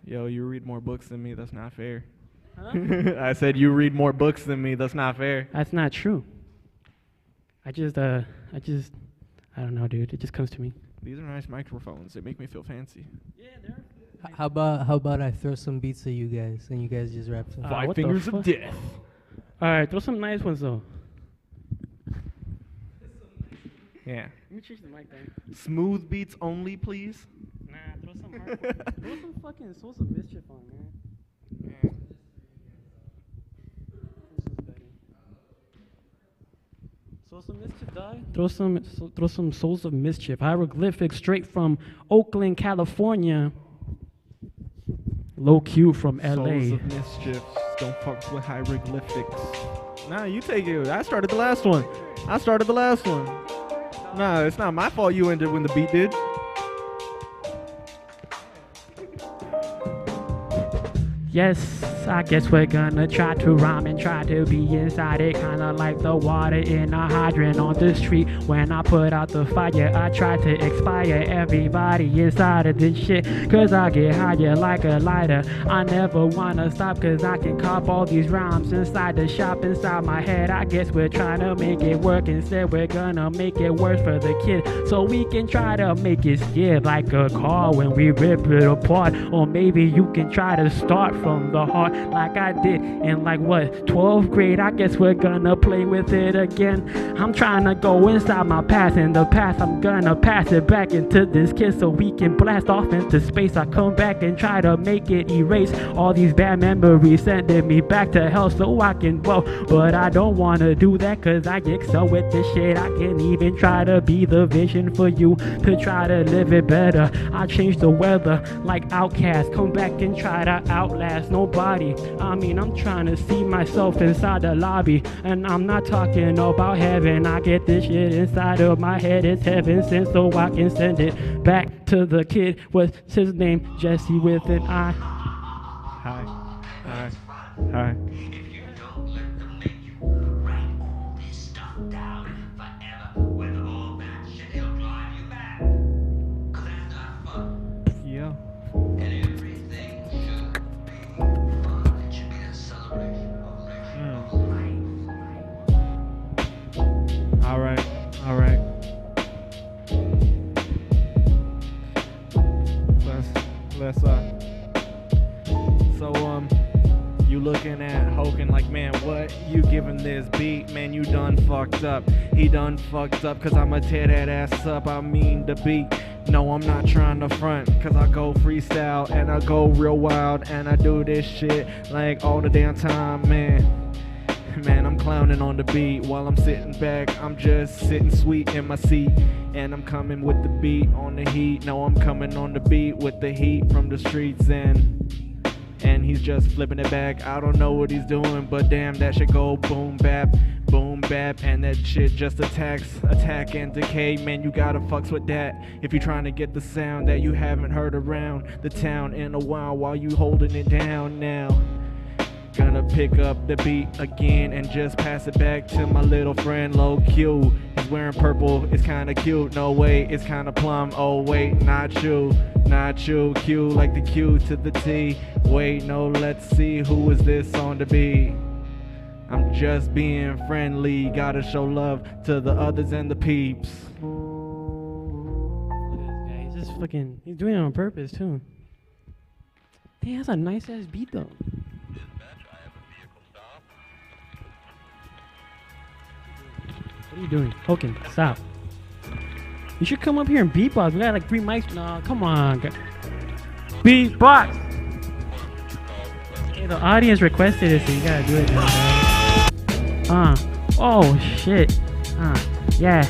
Yo, you read more books than me, that's not fair. Huh? I said you read more books than me, that's not fair. That's not true. I don't know, dude. It just comes to me. These are nice microphones, they make me feel fancy. Yeah, they're... How about I throw some beats at you guys and you guys just rap some? Five what the fingers of fuck? death. Alright, throw some nice ones though. Yeah. Let me change the mic then. Smooth beats only, please. Nah, throw some hard ones. Throw some fucking Source of Mischief on, man. Yeah. Souls of Mischief, dog. Throw some Souls of Mischief. Hieroglyphics straight from Oakland, California. Low Q from LA. Souls of mischief, don't fuck with hieroglyphics. Nah, you take it. I started the last one. Nah, it's not my fault you ended when the beat did. Yes, I guess we're gonna try to rhyme and try to be inside it, kinda like the water in a hydrant on the street. When I put out the fire, I try to expire everybody inside of this shit, cause I get higher like a lighter. I never wanna stop, cause I can cop all these rhymes inside the shop, inside my head. I guess we're trying to make it work, instead we're gonna make it worse for the kid, so we can try to make it skid like a car when we rip it apart. Or maybe you can try to start from the heart like I did in like what, 12th grade. I guess we're gonna play with it again. I'm trying to go inside my past, in the past I'm gonna pass it back into this kid so we can blast off into space. I come back and try to make it erase all these bad memories, sending me back to hell so I can dwell. But I don't wanna do that, cause I excel with this shit. I can even try to be the vision for you to try to live it better. I change the weather like Outcast, come back and try to outlast nobody. I mean, I'm trying to see myself inside the lobby, and I'm not talking about heaven. I get this shit inside of my head, it's heaven sent, so I can send it back to the kid. What's his name? Jessiewithaneye. Hi. let's you looking at Hogan like, man, what you giving this beat? Man, you done fucked up. He done fucked up, cause I'ma tear that ass up. I mean the beat. No, I'm not trying to front, cause I go freestyle and I go real wild and I do this shit like all the damn time, man. Man, I'm clowning on the beat while I'm sitting back. I'm just sitting sweet in my seat, and I'm coming with the beat on the heat. No, I'm coming on the beat with the heat from the streets, and he's just flipping it back. I don't know what he's doing, but damn, that shit go boom bap, and that shit just attack and decay. Man, you gotta fucks with that if you're trying to get the sound that you haven't heard around the town in a while you holding it down now. Gonna pick up the beat again and just pass it back to my little friend Low Q. He's wearing purple, it's kinda cute. No way, it's kinda plum. Oh wait, not you. Q like the Q to the T. Wait, no, let's see who is this on the beat. I'm just being friendly, gotta show love to the others and the peeps. Look at this guy. He's just fucking. He's doing it on purpose too. Damn, that's a nice ass beat though. What are you doing? Hogan, stop. You should come up here and beatbox. We got like 3 mics. No, come on. Beatbox! Hey, the audience requested it, so you gotta do it now, guys. Oh shit. Yeah.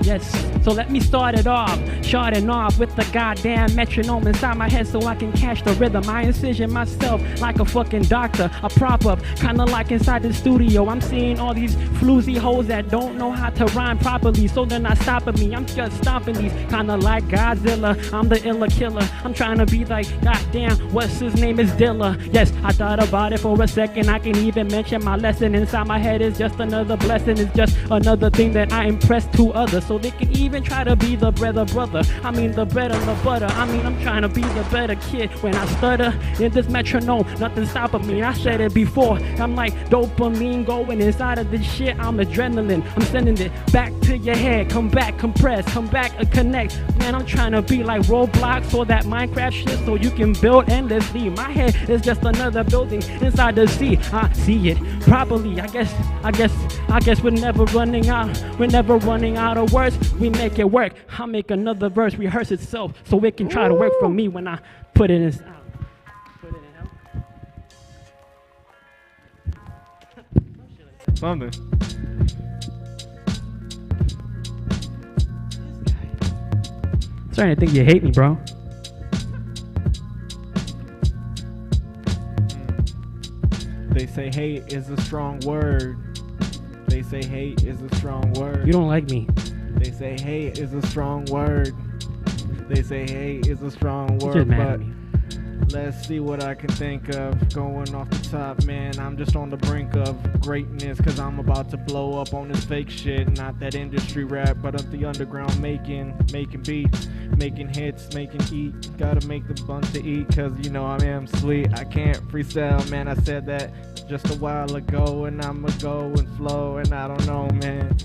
Yes. So let me start it off, starting off with the goddamn metronome inside my head so I can catch the rhythm. I incision myself like a fucking doctor, a prop up, kinda like inside the studio. I'm seeing all these floozy hoes that don't know how to rhyme properly, so they're not stopping me. I'm just stomping these, kinda like Godzilla. I'm the illa killer. I'm trying to be like, goddamn, what's his name is Dilla. Yes, I thought about it for a second. I can even mention my lesson inside my head is just another blessing. It's just another thing that I impress to others, so they can even try to be the brother. I mean the bread and the butter. I mean I'm trying to be the better kid. When I stutter in this metronome, nothing stopping me. I said it before. I'm like dopamine going inside of this shit. I'm adrenaline. I'm sending it back to your head. Come back, compress. Come back and connect. Man, I'm trying to be like Roblox or that Minecraft shit so you can build endlessly. My head is just another building inside the sea. I see it properly. I guess we're never running out. We're never running out of words. We make it work. I'll make another verse rehearse itself so it can try to work for me when I put it in sound. Put it in Something. Starting to think you hate me, bro. They say hate is a strong word. They say hate is a strong word. You don't like me. They say hate is a strong word. They say hate is a strong You're word, just mad but at me. let's see what I can think of. Going off the top, man, I'm just on the brink of greatness, cause I'm about to blow up on this fake shit. Not that industry rap, but of the underground making beats, making hits, making eat. Gotta make the bunch to eat, cause you know I am sweet. I can't freestyle, man, I said that just a while ago, and I'ma go and flow, and I don't know, man.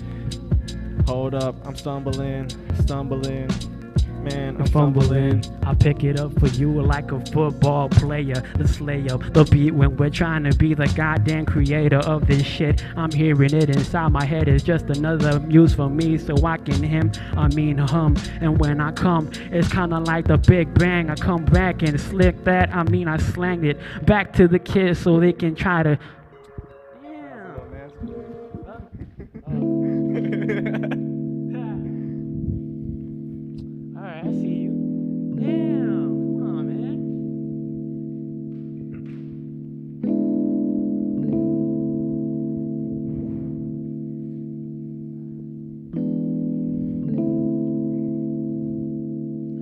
Hold up, I'm stumbling, man, I'm fumbling. I pick it up for you like a football player, the slayer, the beat when we're trying to be the goddamn creator of this shit. I'm hearing it inside my head, it's just another muse for me so I can hum. And when I come, it's kinda like the Big Bang. I come back and slick that, I slanged it back to the kids so they can try to. Alright, I see you. Damn, come on, man.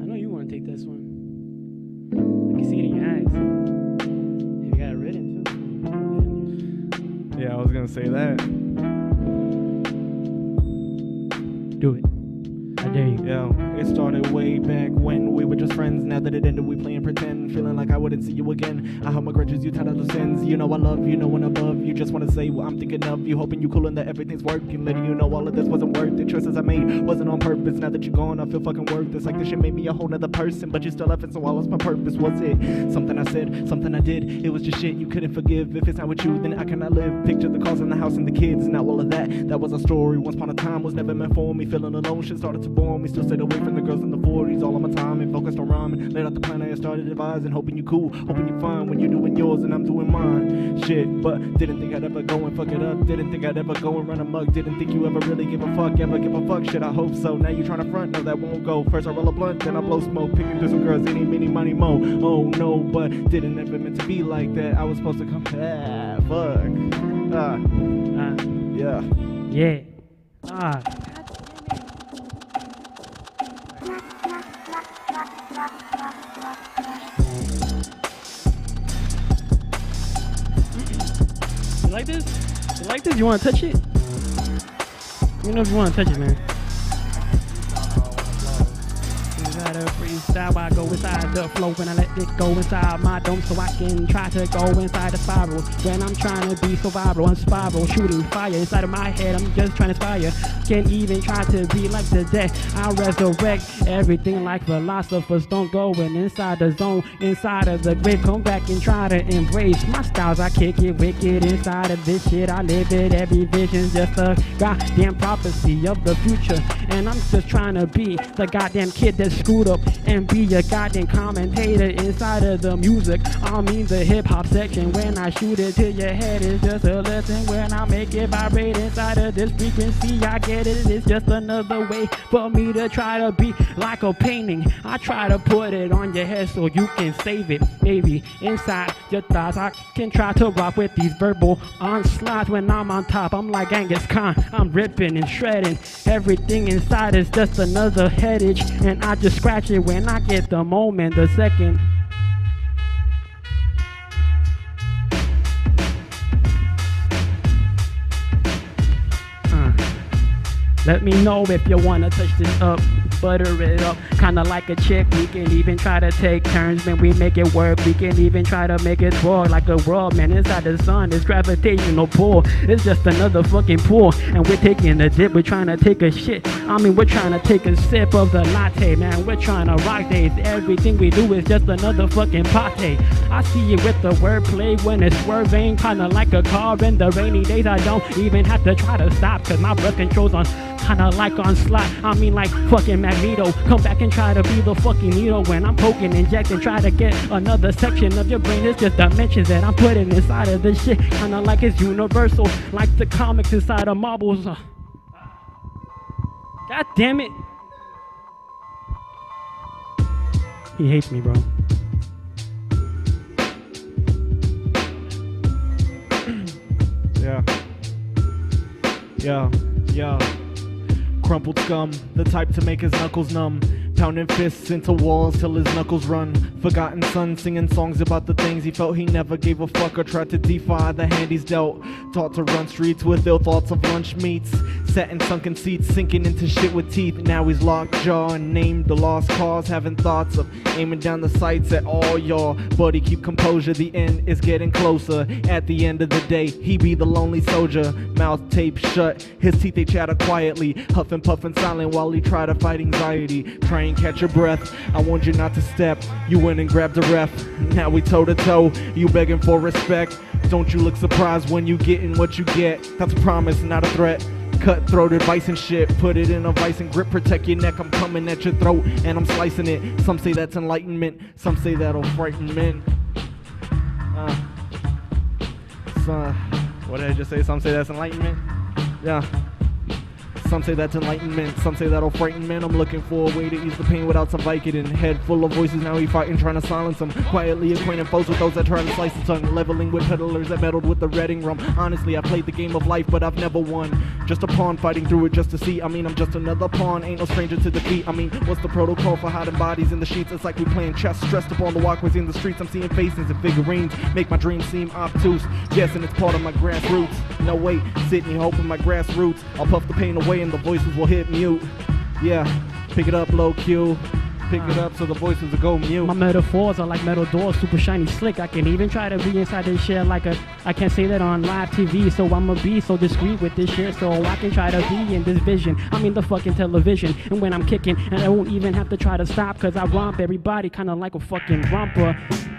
I know you want to take this one. I can see it in your eyes. You got it written too. Yeah, I was gonna say that. Do it. I dare you. Yo, it started way back when we were just friends. Now that it ended, we playing pretend. Feeling like I wouldn't see you again. I hold my grudges, you tied other sins. You know I love you, know when above. You just wanna say what I'm thinking of you, hoping you cool and that everything's working. Letting you know all of this wasn't worth it. Choices I made wasn't on purpose. Now that you're gone, I feel fucking worthless. Like this shit made me a whole nother person, but you still left it, so I lost my purpose. Was it something I said, something I did? It was just shit you couldn't forgive. If it's not with you, then I cannot live. Picture the cars in the house and the kids. Now all of that was a story. Once upon a time was never meant for me. Feeling alone, shit started to bore me. Still stayed away from the girls in the 40s. All of my time and focused on rhyming. Laid out the plan, I started advising. Hoping you cool, hoping you fine when you're doing yours and I'm doing mine. Shit, but didn't think I'd ever go and fuck it up. Didn't think I'd ever go and run amok. Didn't think you ever really give a fuck, ever give a fuck. Shit, I hope so. Now you trying to front, no that won't go. First I roll a blunt, then I blow smoke. Picking through some girls, any, mini, money, mo. Oh no, but didn't ever meant to be like that. I was supposed to come, fuck. Yeah. Yeah. Ah. You like this? You like this? You want to touch it? Let me know if you want to touch it, man. Freestyle, I go inside the flow when I let it go inside my dome so I can try to go inside the spiral. When I'm trying to be survival, I'm spiral, shooting fire inside of my head. I'm just trying to inspire. Can't even try to be like the dead. I resurrect everything like philosophers. Don't go inside the zone, inside of the grave. Come back and try to embrace my styles. I kick it wicked inside of this shit. I live it. Every vision's just a goddamn prophecy of the future. And I'm just trying to be the goddamn kid that's screwed up and be a goddamn commentator inside of the music. I mean the hip-hop section. When I shoot it to your head, it's just a lesson. When I make it vibrate inside of this frequency, I get it. It's just another way for me to try to be like a painting. I try to put it on your head so you can save it. Maybe inside your thoughts, I can try to rock with these verbal onslaughts. When I'm on top, I'm like Genghis Khan. I'm ripping and shredding. Everything inside is just another headage, and I just scratch it when I get the moment, the second. Let me know if you wanna touch this up, butter it up, kinda like a chick. We can even try to take turns when we make it work. We can even try to make it twirl like a world, man. Inside the sun, it's gravitational pull. It's just another fucking pool, and we're taking a dip. We're trying to take a shit. I mean, we're trying to take a sip of the latte, man. We're trying to rock days. Everything we do is just another fucking pate. I see it with the wordplay when it's swerving, kinda like a car in the rainy days. I don't even have to try to stop, cause my breath controls on. Kinda like on slot, I mean like fucking Magneto. Come back and try to be the fucking needle when I'm poking, injecting, try to get another section of your brain. It's just dimensions that I'm putting inside of this shit. Kinda like it's universal, like the comics inside of marbles. God damn it. He hates me, bro. Yeah. Crumpled scum, the type to make his knuckles numb. Pounding fists into walls till his knuckles run. Forgotten son singing songs about the things he felt. He never gave a fuck or tried to defy the hand he's dealt. Taught to run streets with ill thoughts of lunch meats. Sat in sunken seats, sinking into shit with teeth. Now he's locked jaw and named the lost cause. Having thoughts of aiming down the sights at all y'all. Buddy, keep composure, the end is getting closer. At the end of the day, he be the lonely soldier. Mouth taped shut, his teeth they chatter quietly. Huffing, puffing silent while he try to fight anxiety. Try and catch your breath, I warned you not to step. You went and grabbed a ref, now we toe to toe. You begging for respect, don't you look surprised when you getting what you get. That's a promise, not a threat. Cutthroat advice and shit, put it in a vice and grip, protect your neck. I'm coming at your throat and I'm slicing it. Some say that's enlightenment, some say that'll frighten men. What did I just say? Some say that's enlightenment? Yeah. Some say that's enlightenment, some say that'll frighten men. I'm looking for a way to ease the pain without some Vicodin. Head full of voices, now he fighting, trying to silence them. Quietly acquainting foes with those that try to slice the tongue. Leveling with peddlers that meddled with the redding rum. Honestly, I played the game of life, but I've never won. Just a pawn fighting through it just to see. I mean, I'm just another pawn, ain't no stranger to defeat. I mean, what's the protocol for hiding bodies in the sheets? It's like we playing chess, stressed up on the walkways in the streets. I'm seeing faces and figurines, make my dreams seem obtuse. Guessing it's part of my grassroots. No wait, sitting here hoping my grassroots. I'll puff the pain away and the voices will hit mute. Yeah, pick it up, low Q. Pick it up so the voices will go mute. My metaphors are like metal doors, super shiny slick. I can even try to be inside this shit like a... I can't say that on live TV, so I'ma be so discreet with this shit so I can try to be in this vision. I mean the fucking television. And when I'm kicking, and I won't even have to try to stop, cause I romp everybody kinda like a fucking romper.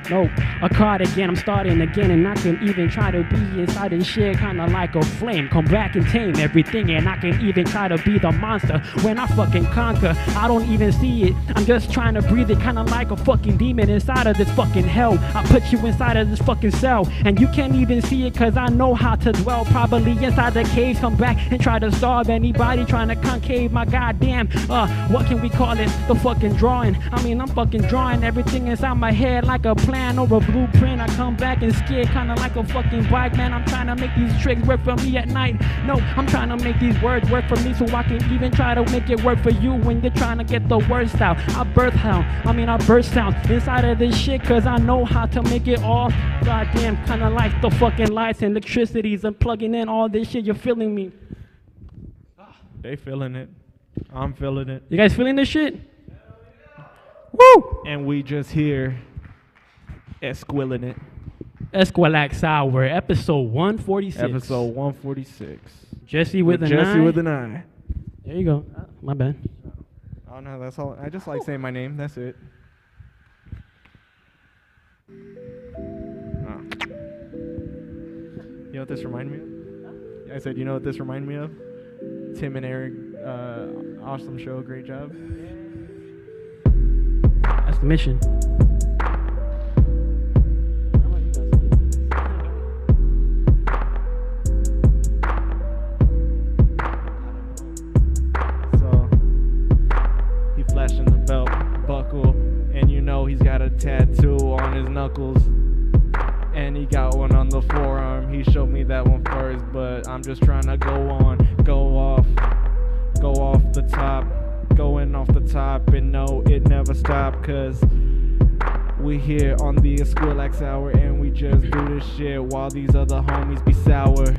No, a cardigan, I'm starting again, and I can even try to be inside this shit kinda like a flame. Come back and tame everything, and I can even try to be the monster when I fucking conquer. I don't even see it, I'm just trying to breathe it, kinda like a fucking demon inside of this fucking hell. I put you inside of this fucking cell, and you can't even see it, cause I know how to dwell. Probably inside the cage, come back and try to starve anybody trying to concave my goddamn, what can we call it? The fucking drawing. I mean, I'm fucking drawing everything inside my head like a plan or a blueprint. I come back and scared, kinda like a fucking bike, man. I'm trying to make these tricks work for me at night. No, I'm trying to make these words work for me so I can even try to make it work for you when you're trying to get the worst out. I burst out inside of this shit, cause I know how to make it all goddamn kinda like the fucking lights and electricities and plugging in all this shit. You're feeling me? They feeling it. I'm feeling it. You guys feeling this shit? Woo! And we just here Esquilling it. Eskwilax Hour, episode 146. Episode 146. Jessiewithaneye. Jessiewithaneye. There you go. My bad. Oh no, that's all. I just like saying my name. That's it. Oh. You know what this reminded me of? I said, you know what this reminded me of? Tim and Eric, awesome show, great job. That's the mission. So, he flashing the belt buckle, and you know he's got a tattoo on his knuckles. And he got one on the forearm. He showed me that one first, but I'm just trying to go off the top, going off the top, and no, it never stopped, cause we here on the Eskwilax Hour, and we just do this shit while these other homies be sour,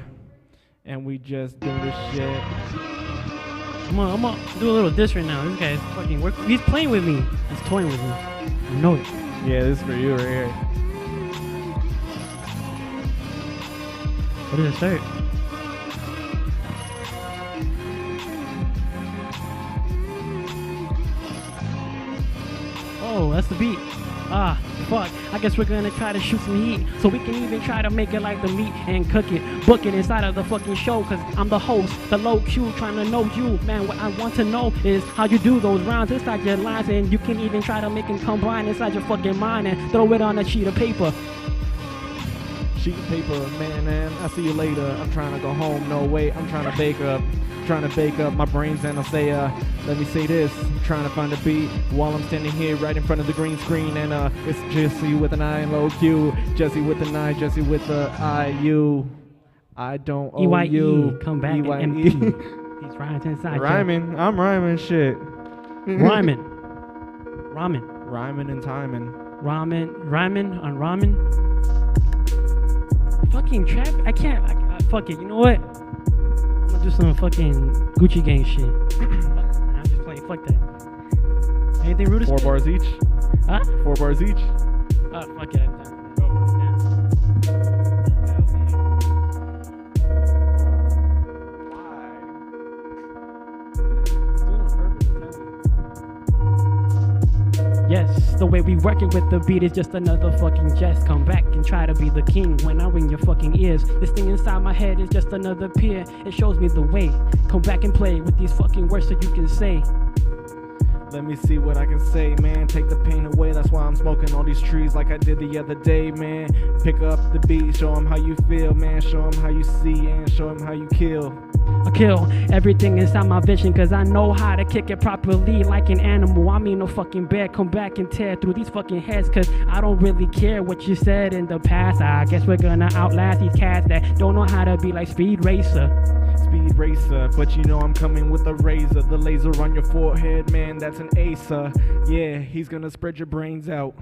and we just do this shit. I'm gonna do a little diss right now. This guy's fucking working. He's playing with me. He's toying with me. I know it. Yeah, this is for you right here. What does it start? Oh, that's the beat. Ah, fuck. I guess we're gonna try to shoot some heat so we can even try to make it like the meat and cook it. Book it inside of the fucking show, cause I'm the host, the low Q, trying to know you. Man, what I want to know is how you do those rounds inside your lines, and you can even try to make them combine inside your fucking mind and throw it on a sheet of paper. Sheet of paper, man, I'll see you later. I'm trying to go home, no wait, I'm trying to bake up my brains, and I'll say, let me say this, I'm trying to find a beat while I'm standing here right in front of the green screen, and it's Jessiewithaneye and low Q, Jessiewithaneye, Jessie with the I-U, I don't owe E-Y-E, you. come back E-Y-E. and empty. He's right inside. Rhyming, I'm rhyming shit. Rhyming Rhyming and timing. Rhyming on ramen. Fucking trap. I can't. Fuck it. You know what? I'm gonna do some fucking Gucci Gang shit. I'm just playing. Fuck that. Anything rude? 4 bars each. Huh? 4 bars each. Fuck it. Yes, the way we working with the beat is just another fucking jest. Come back and try to be the king when I ring your fucking ears. This thing inside my head is just another peer. It shows me the way. Come back and play with these fucking words so you can say. Let me see what I can say, man. Take the pain away. That's why I'm smoking all these trees like I did the other day, man. Pick up the beat, show them how you feel, man. Show them how you see and show them how you kill. I kill everything inside my vision, cause I know how to kick it properly like an animal. I mean no fucking bear. Come back and tear through these fucking heads, cause I don't really care what you said in the past. I guess we're gonna outlast these cats that don't know how to be like Speed Racer. Speed Racer, but you know I'm coming with a razor. The laser on your forehead, man, that's an acer. Yeah, he's gonna spread your brains out.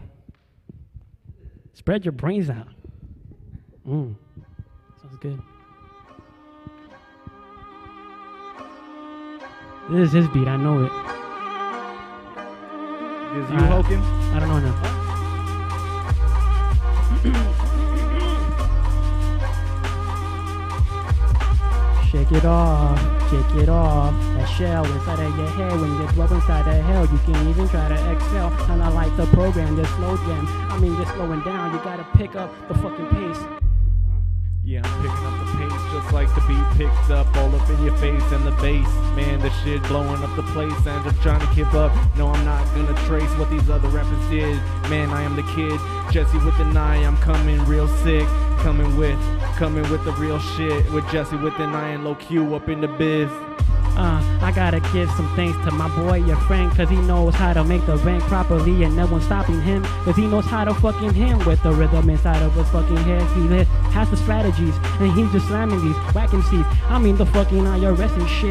Spread your brains out. Sounds good. This is his beat, I know it. Is you Hokin? I don't know now. Shake it off, shake it off. That shell inside of your head when you blow inside of hell. You can't even try to excel. And I like the program, just slow jam. I mean, just slowing down. You gotta pick up the fucking pace. Yeah, I'm picking up the pace just like the beat picks up all up in your face and the bass. Man, the shit blowing up the place and just trying to keep up. No, I'm not gonna trace what these other rappers did. Man, I am the kid, Jessiewithaneye. I'm coming real sick, coming with the real shit with Jessiewithaneye and Low Q up in the biz. I gotta give some thanks to my boy, your friend, cause he knows how to make the rank properly and no one's stopping him, cause he knows how to fucking him with the rhythm inside of his fucking head. He has the strategies and he's just slamming these whack MCs. I mean the fucking IRS and shit.